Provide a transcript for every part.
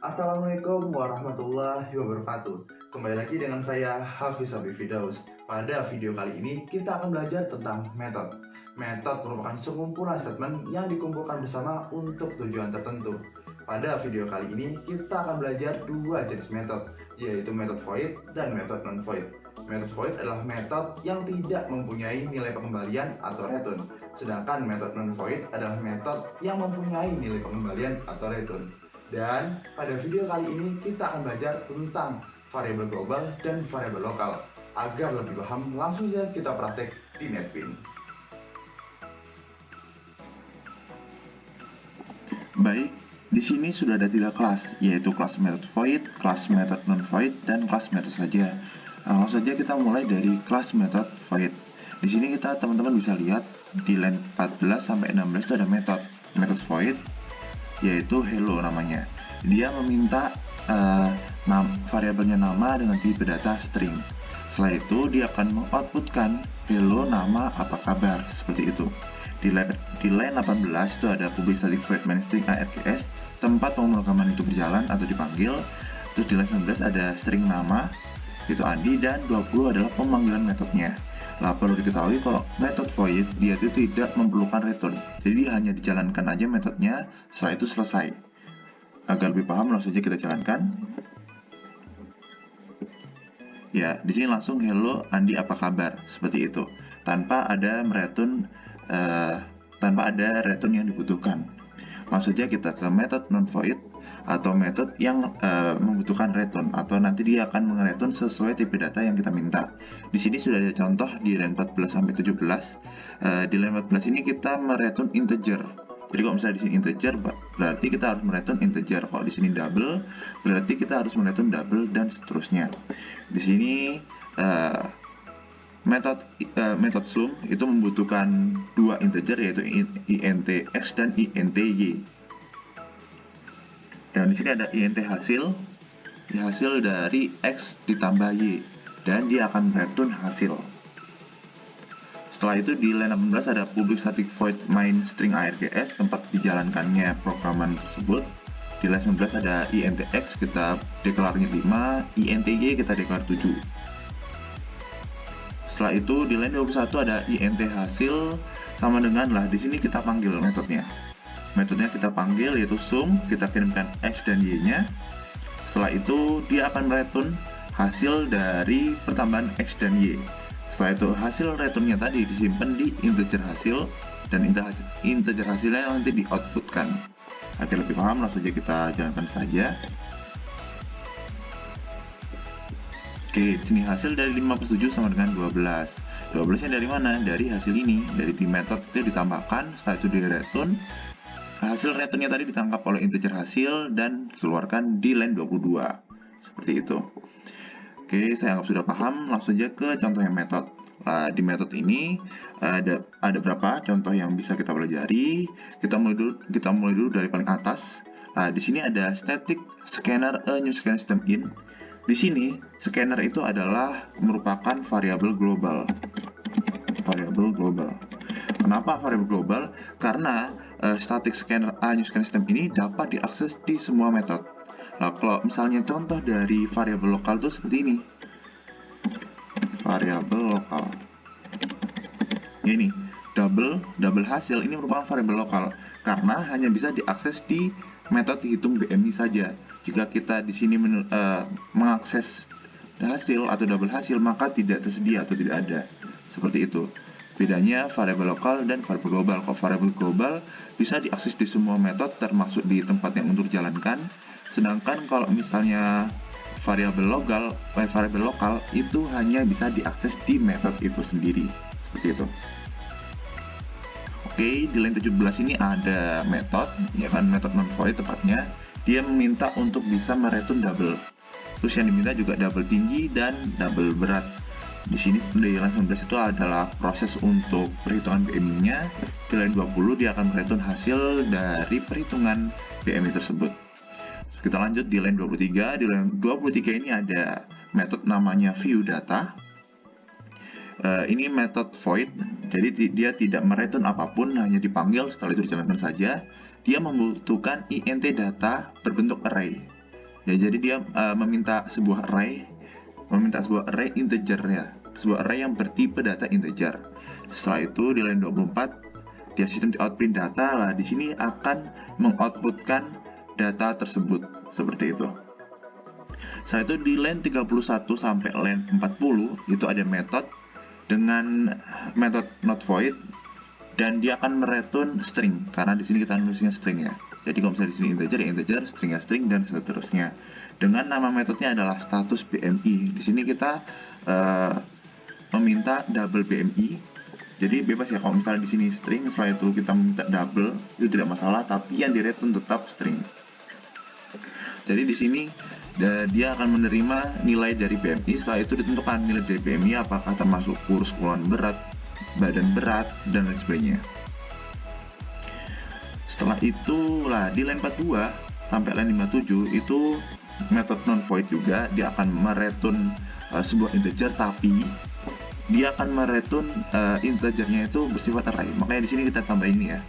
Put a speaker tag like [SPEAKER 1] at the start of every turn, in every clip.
[SPEAKER 1] Assalamualaikum warahmatullahi wabarakatuh. Kembali lagi dengan saya Hafiz Habib Firdaus. Pada video kali ini kita akan belajar tentang metode. Metode merupakan sekumpulan statement yang dikumpulkan bersama untuk tujuan tertentu. Pada video kali ini kita akan belajar dua jenis metode, yaitu metode void dan metode non-void. Metode void adalah metode yang tidak mempunyai nilai pengembalian atau return, sedangkan metode non-void adalah metode yang mempunyai nilai pengembalian atau return. Dan pada video kali ini kita akan belajar tentang variabel global dan variabel lokal. Agar lebih paham, langsung saja kita praktek di NetBeans.
[SPEAKER 2] Baik, di sini sudah ada 3 kelas, yaitu kelas method void, kelas method non-void, dan kelas method saja. Langsung saja kita mulai dari kelas method void. Di sini teman-teman bisa lihat di line 14 sampai 16 itu ada method void, yaitu hello namanya. Dia meminta variabelnya nama dengan tipe data string. Setelah itu dia akan mengoutputkan hello nama apa kabar, seperti itu. Di line 18 itu ada public static void main string args, tempat pemrograman itu berjalan atau dipanggil. Terus di line 19 ada string nama, itu Andi, dan 20 adalah pemanggilan metodenya. Nah, perlu diketahui kalau method void dia itu tidak memerlukan return, jadi hanya dijalankan aja metodenya, setelah itu selesai. Agar lebih paham, langsung saja kita jalankan. Ya, di sini langsung hello Andi apa kabar, seperti itu, tanpa ada return yang dibutuhkan. Langsung saja kita ke method non void atau metode yang membutuhkan return, atau nanti dia akan mengereturn sesuai tipe data yang kita minta. Di sini sudah ada contoh di line 14 sampai 17. Di line 14 ini kita mereturn integer. Jadi kalau misalnya di sini integer, berarti kita harus mereturn integer. Kalau di sini double, berarti kita harus mereturn double, dan seterusnya. Di sini metode sum itu membutuhkan dua integer, yaitu int x dan int y. Dan di sini ada int hasil dari x ditambah y, dan dia akan mereturn hasil. Setelah itu di line 18 ada public static void main string args, tempat dijalankannya programan tersebut. Di line 19 ada int x, kita deklarnya 5, int y kita deklar 7. Setelah itu di line 21 ada int hasil, sama dengan di sini kita panggil metodenya. Metodenya kita panggil, yaitu sum, kita kirimkan x dan y nya. Setelah itu dia akan mereturn hasil dari pertambahan x dan y. Setelah itu hasil returnnya tadi disimpan di integer hasil, dan integer hasilnya nanti di outputkan. Agar lebih paham, langsung saja kita jalankan saja. Oke, di sini hasil dari 57 sama dengan 12. 12 nya dari mana? Dari hasil ini, dari di method itu ditambahkan, setelah itu di return. Hasil returnnya tadi ditangkap oleh integer hasil dan dikeluarkan di line 22. Seperti itu. Oke, saya anggap sudah paham. Langsung saja ke contoh yang metode. Di metode ini ada berapa contoh yang bisa kita pelajari. Kita mulai dulu dari paling atas. Di sini ada static scanner a new scanner system in. Di sini scanner itu adalah merupakan variabel global. Kenapa variabel global? Karena static scanner a new scanner system ini dapat diakses di semua metode. Nah, kalau misalnya contoh dari variabel lokal itu seperti ini. Variabel lokal. Ini double hasil ini merupakan variabel lokal karena hanya bisa diakses di metode dihitung BMI saja. Jika kita di sini mengakses hasil atau double hasil, maka tidak tersedia atau tidak ada. Seperti itu. Bedanya variabel lokal dan variabel global. Kalau variabel global bisa diakses di semua metode, termasuk di tempat yang untuk dijalankan. Sedangkan kalau misalnya variabel lokal itu hanya bisa diakses di metode itu sendiri. Seperti itu. Oke, di line 17 ini ada metode, ya kan, metode non-void tepatnya. Dia meminta untuk bisa mereturn double. Terus yang diminta juga double tinggi dan double berat. Di sini di line 19 itu adalah proses untuk perhitungan BMI-nya. Di line 20 dia akan mereturn hasil dari perhitungan BMI tersebut. Kita lanjut di line 23. Di line 23 ini ada metode namanya view data. Ini metode void, jadi dia tidak mereturn apapun, hanya dipanggil, setelah itu dijalankan saja. Dia membutuhkan int data berbentuk array. Ya, jadi dia meminta sebuah array integer ya, sebuah array yang bertipe data integer. Setelah itu di line 24 dia sistem outprint data lah, di sini akan mengoutputkan data tersebut seperti itu. Setelah itu di line 31 sampai line 40 itu ada metode dengan metode not void, dan dia akan mereturn string karena di sini kita nulisnya string ya. Jadi kalau misalnya di sini integer ya integer, string ya string, dan seterusnya. Dengan nama metodenya adalah status BMI. Di sini kita meminta double BMI. Jadi bebas ya, kalau misalnya di sini string, setelah itu kita minta double, itu tidak masalah, tapi yang di return tetap string. Jadi di sini dia akan menerima nilai dari BMI. Setelah itu ditentukan nilai dari BMI apakah termasuk kurus keluhan berat, badan berat, dan lain sebagainya. Setelah itu lah di line 42 sampai line 57 itu metode non void juga, dia akan mereturn sebuah integer, tapi dia akan mereturn integernya itu bersifat array. Makanya di sini kita tambahin ya,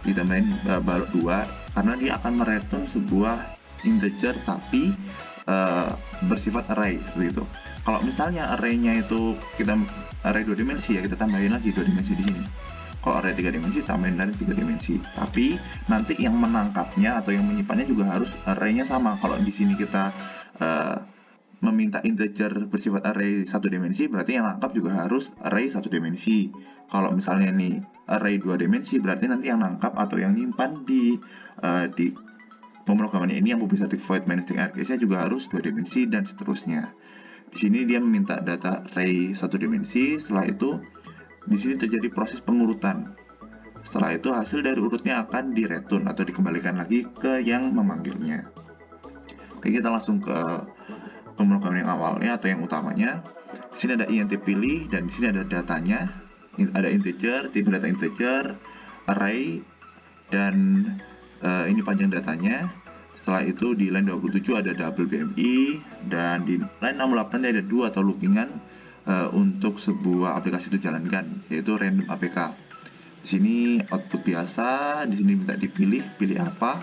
[SPEAKER 2] ditambahin balok 2 karena dia akan mereturn sebuah integer tapi bersifat array seperti itu. Kalau misalnya arraynya itu kita array 2 dimensi ya, kita tambahin lagi 2 dimensi di sini. Kalau array 3 dimensi tambahin dari 3 dimensi. Tapi nanti yang menangkapnya atau yang menyimpannya juga harus arraynya sama. Kalau di sini kita meminta integer bersifat array 1 dimensi, berarti yang nangkap juga harus array 1 dimensi. Kalau misalnya ini array 2 dimensi, berarti nanti yang nangkap atau yang nyimpan di pemrograman ini yang public static void main string arrays-nya juga harus 2 dimensi dan seterusnya. Di sini dia meminta data array 1 dimensi. Setelah itu di sini terjadi proses pengurutan. Setelah itu hasil dari urutnya akan direturn atau dikembalikan lagi ke yang memanggilnya. Oke, kita langsung ke pemrograman yang awalnya atau yang utamanya. Di sini ada int pilih dan di sini ada datanya. Ada integer, tipe data integer, array, dan ini panjang datanya. Setelah itu di line 27 ada double BMI, dan di line 68 ada 2 atau loopingan untuk sebuah aplikasi itu jalankan, yaitu random APK. Di sini output biasa, di sini minta dipilih, pilih apa.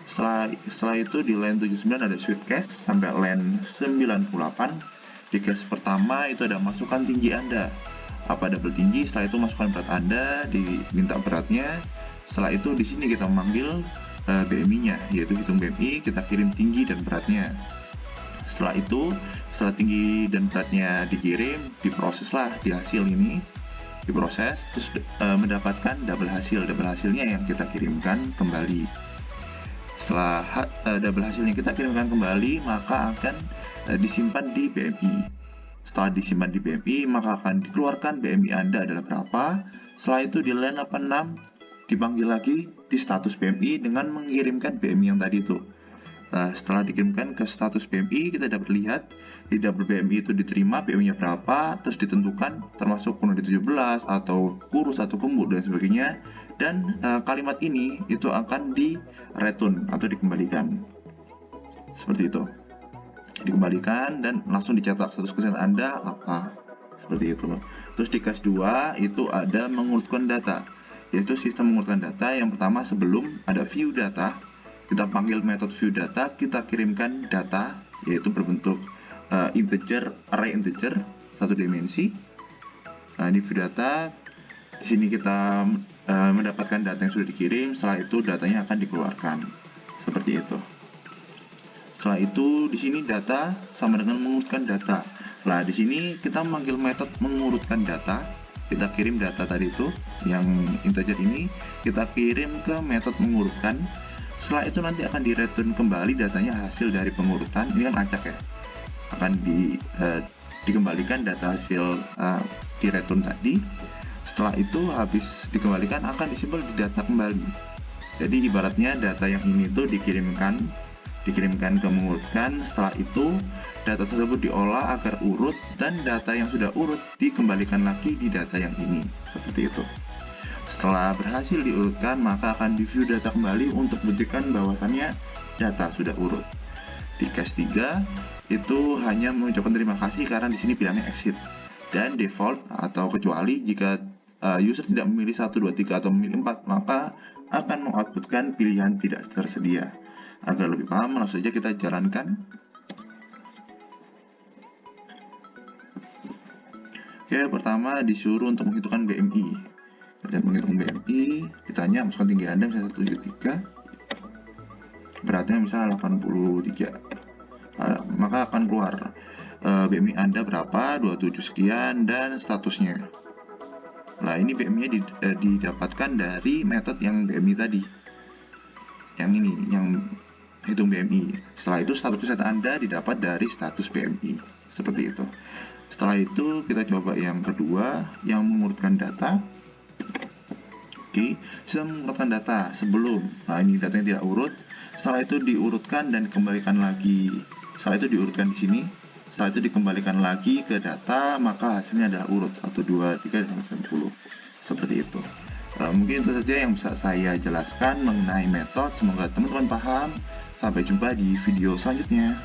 [SPEAKER 2] Setelah itu di line 79 ada switch case sampai line 98. Di case pertama itu ada masukkan tinggi Anda. Apa double tinggi, setelah itu masukkan berat Anda, diminta beratnya. Setelah itu di sini kita memanggil BMI-nya, yaitu hitung BMI, kita kirim tinggi dan beratnya. Setelah itu, setelah tinggi dan beratnya dikirim, diproseslah di hasil ini, diproses, terus mendapatkan double hasil. Double hasilnya yang kita kirimkan kembali. Setelah double hasilnya kita kirimkan kembali, maka akan disimpan di BMI. Setelah disimpan di BMI, maka akan dikeluarkan BMI Anda adalah berapa. Setelah itu di line 86 dipanggil lagi di status BMI dengan mengirimkan BMI yang tadi itu. Setelah dikirimkan ke status BMI, kita dapat lihat di double BMI itu diterima BMI-nya berapa, terus ditentukan termasuk kurun di 17 atau kurus atau gemuk dan sebagainya. Dan kalimat ini itu akan di return atau dikembalikan seperti itu, dikembalikan dan langsung dicetak status kesehatan Anda apa, seperti itu. Terus di case 2 itu ada mengurutkan data, yaitu sistem mengurutkan data. Yang pertama, sebelum ada view data, kita panggil metode view data, kita kirimkan data yaitu berbentuk integer, array integer 1 dimensi. Nah, di view data di sini kita mendapatkan data yang sudah dikirim. Setelah itu datanya akan dikeluarkan seperti itu. Setelah itu di sini data sama dengan mengurutkan data. Nah, di sini kita memanggil metode mengurutkan data. Kita kirim data tadi itu yang integer ini, kita kirim ke metode mengurutkan. Setelah itu nanti akan di-return kembali datanya hasil dari pengurutan. Ini kan acak ya, akan dikembalikan data hasil di-return tadi. Setelah itu habis dikembalikan akan disimpan di data kembali. Jadi ibaratnya data yang ini tuh dikirimkan ke mengurutkan. Setelah itu data tersebut diolah agar urut, dan data yang sudah urut dikembalikan lagi di data yang ini, seperti itu. Setelah berhasil diurutkan, maka akan di view data kembali untuk buktikan bahwasannya data sudah urut. Di case 3 itu hanya mengucapkan terima kasih karena di sini pilihannya exit, dan default atau kecuali jika user tidak memilih 1, 2, 3 atau memilih 4, maka akan mengoutputkan pilihan tidak tersedia. Agar lebih paham, langsung saja kita jalankan. Oke, pertama disuruh untuk menghitungkan BMI. Dan menghitung BMI, ditanya masukkan tinggi Anda misalnya 173, beratnya misalnya 83. Maka akan keluar BMI Anda berapa, 27 sekian, dan statusnya. Nah, ini BMI-nya didapatkan dari metode yang BMI tadi. Yang ini, yang hitung BMI. Setelah itu status kesehatan Anda didapat dari status BMI. Seperti itu. Setelah itu kita coba yang kedua, yang mengurutkan data. Oke, sudah mengurutkan data sebelum. Nah, ini datanya tidak urut. Setelah itu diurutkan dan dikembalikan lagi. Setelah itu diurutkan di sini. Setelah itu dikembalikan lagi ke data, maka hasilnya adalah urut 1, 2, 3, sampai 90. Seperti itu. Mungkin itu saja yang bisa saya jelaskan mengenai metode. Semoga teman-teman paham. Sampai jumpa di video selanjutnya.